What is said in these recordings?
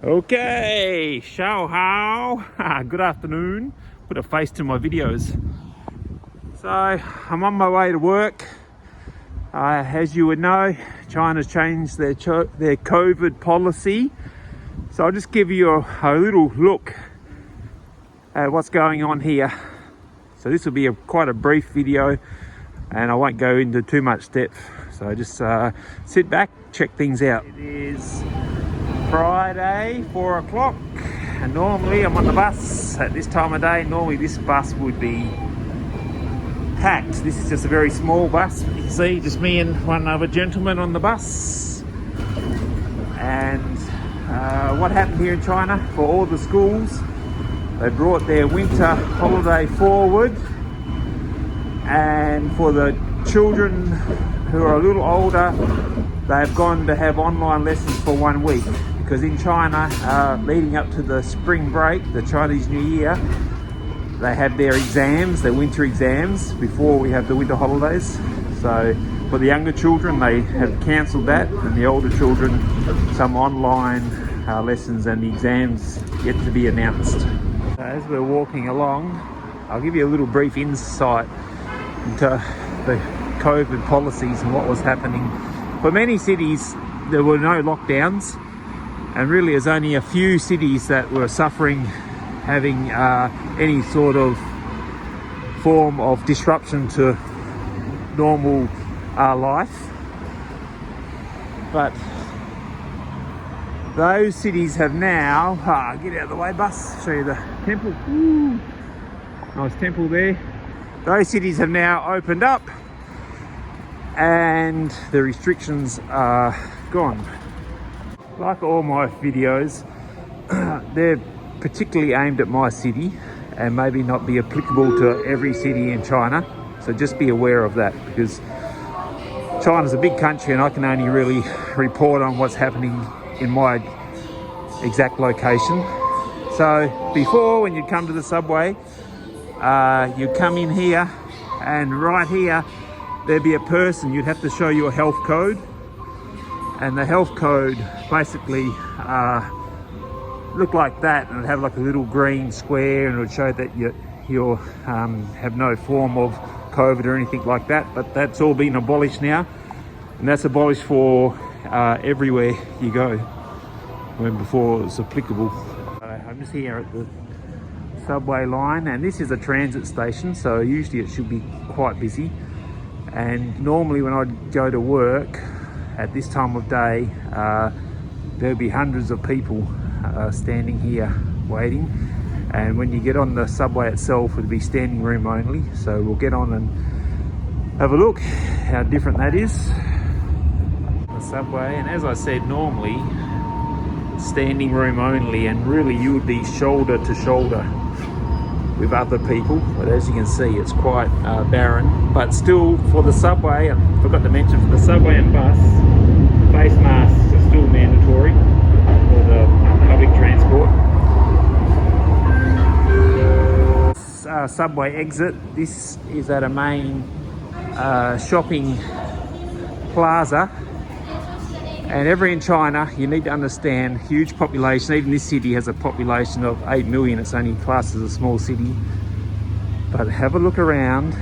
Okay, Hao. Good afternoon. Put a face to my videos. So I'm on my way to work. As you would know, China's changed their COVID policy. So I'll just give you a little look at what's going on here. So this will be quite a brief video and I won't go into too much depth. So just sit back, check things out. It is Friday, 4 o'clock, and normally I'm on the bus at this time of day. Normally this bus would be packed. This is just a very small bus. You can see just me and one other gentleman on the bus. And what happened here in China for all the schools, they brought their winter holiday forward, and for the children who are a little older, they've gone to have online lessons for 1 week. Because in China, leading up to the spring break, the Chinese New Year, they have their exams, their winter exams, before we have the winter holidays. So for the younger children, they have cancelled that, and the older children, some online lessons, and the exams yet to be announced. So as we're walking along, I'll give you a little brief insight into the COVID policies and what was happening. For many cities, there were no lockdowns. And really there's only a few cities that were suffering, having any sort of form of disruption to normal life. But those cities have now, get out of the way bus, show you the temple. Ooh, nice temple there. Those cities have now opened up and the restrictions are gone. Like all my videos, they're particularly aimed at my city and maybe not be applicable to every city in China. So just be aware of that, because China's a big country and I can only really report on what's happening in my exact location. So before, when you'd come to the subway, you'd come in here, and right here there'd be a person. You'd have to show your health code. And the health code basically looked like that, and it'd have like a little green square, and it would show that you have no form of COVID or anything like that. But that's all been abolished now, and that's abolished for everywhere you go, when before it was applicable. I'm just here at the subway line, and this is a transit station, so usually it should be quite busy. And normally when I'd go to work at this time of day, there'll be hundreds of people standing here waiting. And when you get on the subway itself, it'll be standing room only. So we'll get on and have a look how different that is. The subway, and as I said, normally standing room only, and really you would be shoulder to shoulder with other people, but as you can see it's quite barren. But still, for the subway, I forgot to mention, for the subway and bus, face masks are still mandatory for the public transport. Subway exit. This is at a main shopping plaza, and every in China, you need to understand, huge population. Even this city has a population of 8 million. It's only classed as a small city. But have a look around.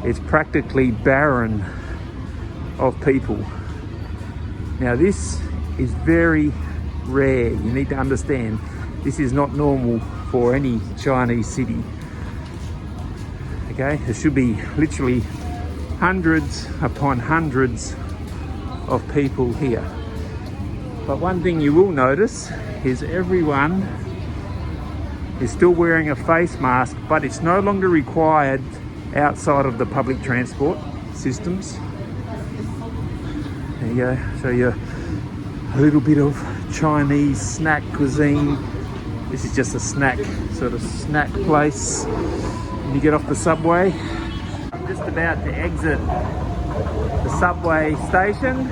It's practically barren of people. Now this is very rare. You need to understand, this is not normal for any Chinese city. Okay, there should be literally hundreds upon hundreds of people here. But one thing you will notice is everyone is still wearing a face mask, but it's no longer required outside of the public transport systems. There you go, show you a little bit of Chinese snack cuisine. This is just a snack place. When you get off the subway, I'm just about to exit the subway station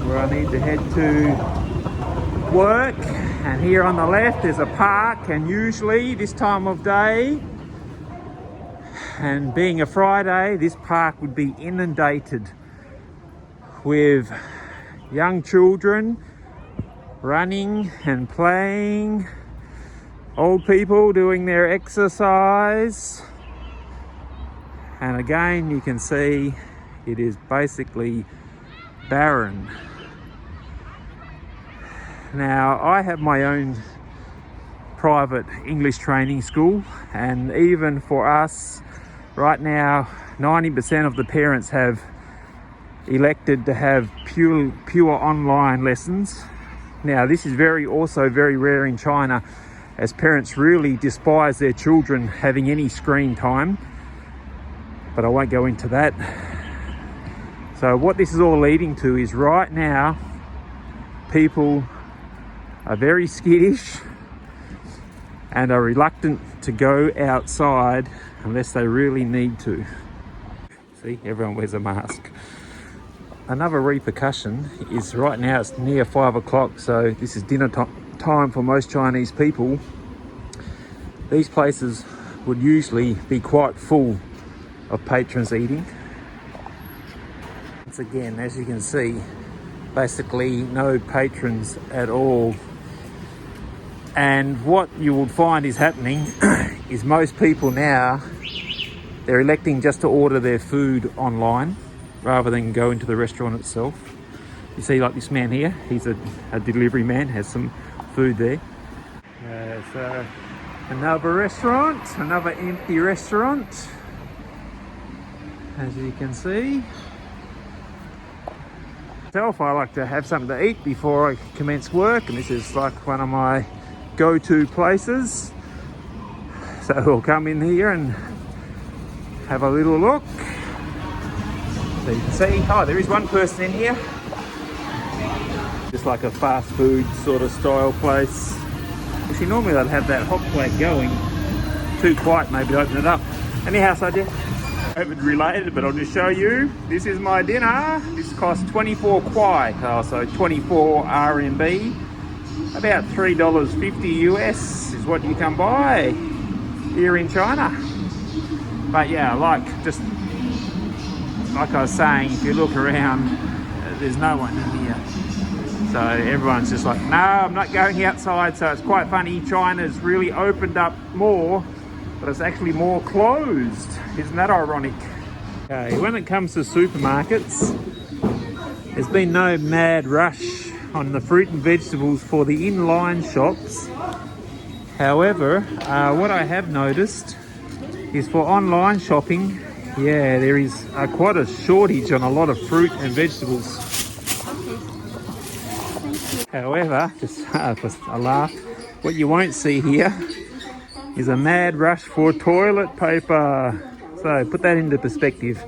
where I need to head to work. And here on the left there's a park, and usually this time of day, and being a Friday, this park would be inundated with young children running and playing, old people doing their exercise, and again you can see it is basically barren. Now, I have my own private English training school, and even for us right now 90% of the parents have elected to have pure online lessons. Now, this is also very rare in China, as parents really despise their children having any screen time, but I won't go into that. So what this is all leading to is right now people are very skittish and are reluctant to go outside unless they really need to. See, everyone wears a mask. Another repercussion is right now it's near 5 o'clock, so this is dinner time for most Chinese people. These places would usually be quite full of patrons eating. Once again, as you can see, basically no patrons at all. And what you will find is happening is most people now, they're electing just to order their food online rather than go into the restaurant itself. You see, like this man here, he's a delivery man, has some food there. So another restaurant, another empty restaurant, as you can see. Myself, I like to have something to eat before I commence work, and this is like one of my go-to places. So we'll come in here and have a little look. So you can see, oh, there is one person in here. Just like a fast food sort of style place. You see, normally they'd have that hot plate going. Too quiet maybe to open it up. Anyhow, so COVID related, but I'll just show you. This is my dinner. This costs 24 kwai, so 24 RMB. About $3.50 US is what you can buy here in China. But yeah, like I was saying, if you look around, there's no one in here. So everyone's just like, no, I'm not going outside. So it's quite funny. China's really opened up more, but it's actually more closed. Isn't that ironic? Okay, when it comes to supermarkets, there's been no mad rush on the fruit and vegetables for the inline shops. However, what I have noticed is for online shopping, yeah, there is quite a shortage on a lot of fruit and vegetables. However, just for a laugh, what you won't see here is a mad rush for toilet paper. So put that into perspective.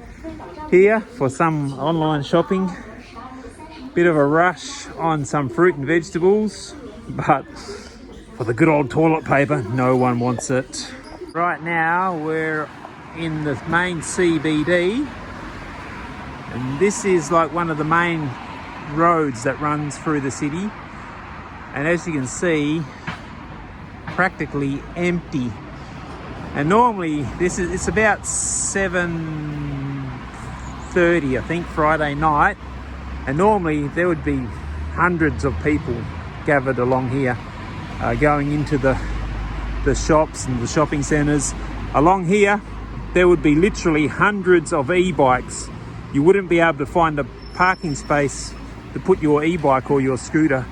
Here, for some online shopping, bit of a rush on some fruit and vegetables, but for the good old toilet paper, no one wants it. Right now, we're in the main CBD, and this is like one of the main roads that runs through the city. And as you can see, practically empty. And normally it's about 7:30, I think, Friday night. And normally there would be hundreds of people gathered along here, going into the shops and the shopping centres. Along here, there would be literally hundreds of e-bikes. You wouldn't be able to find a parking space to put your e-bike or your scooter.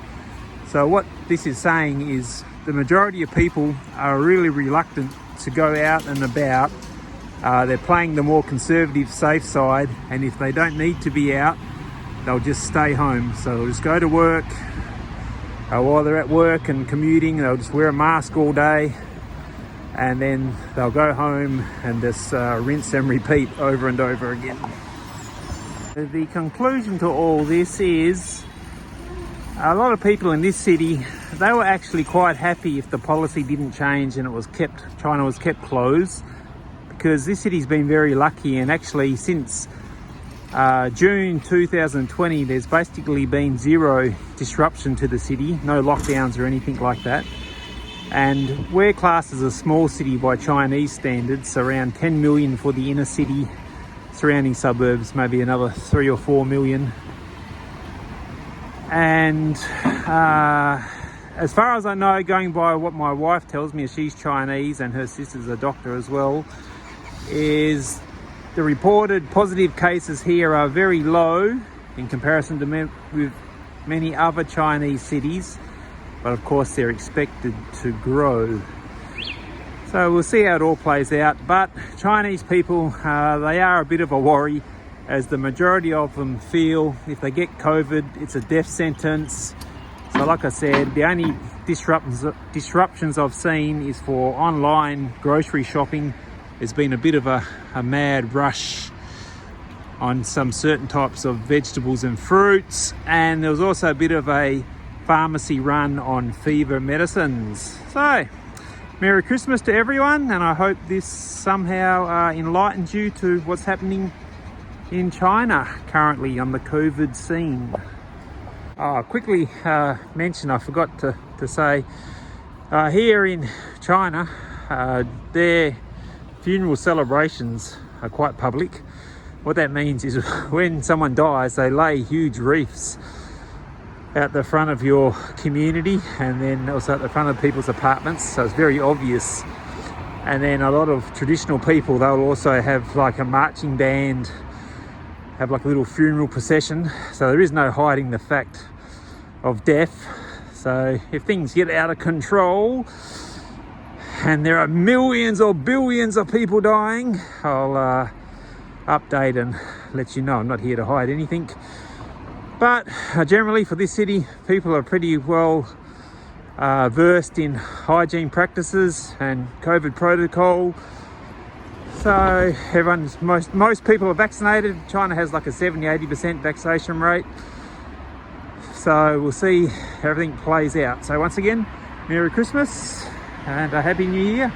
So what this is saying is the majority of people are really reluctant to go out and about. They're playing the more conservative, safe side, and if they don't need to be out, they'll just stay home. So they'll just go to work. While they're at work and commuting, they'll just wear a mask all day, and then they'll go home and just rinse and repeat over and over again. The conclusion to all this is a lot of people in this city, they were actually quite happy if the policy didn't change and China was kept closed, because this city's been very lucky, and actually since June 2020 there's basically been zero disruption to the city, no lockdowns or anything like that. And we're classed as a small city by Chinese standards, around 10 million for the inner city, surrounding suburbs maybe another 3 or 4 million. And as far as I know, going by what my wife tells me, she's Chinese and her sister's a doctor as well, is the reported positive cases here are very low in comparison to with many other Chinese cities, but of course they're expected to grow. So we'll see how it all plays out. But Chinese people, they are a bit of a worry, as the majority of them feel if they get COVID, it's a death sentence. So like I said, the only disruptions I've seen is for online grocery shopping. There's been a bit of a mad rush on some certain types of vegetables and fruits, and there was also a bit of a pharmacy run on fever medicines. So Merry Christmas to everyone, and I hope this somehow enlightens you to what's happening in China currently on the COVID scene. Quickly mention, I forgot to say, here in China, their funeral celebrations are quite public. What that means is when someone dies, they lay huge wreaths out the front of your community and then also at the front of people's apartments, so it's very obvious. And then a lot of traditional people, they'll also have like a marching band, have like a little funeral procession, so there is no hiding the fact of death. So if things get out of control and there are millions or billions of people dying, I'll update and let you know. I'm not here to hide anything, but generally for this city, people are pretty well versed in hygiene practices and COVID protocol. So most people are vaccinated. China has like a 70-80% vaccination rate. So we'll see how everything plays out. So once again, Merry Christmas and a Happy New Year.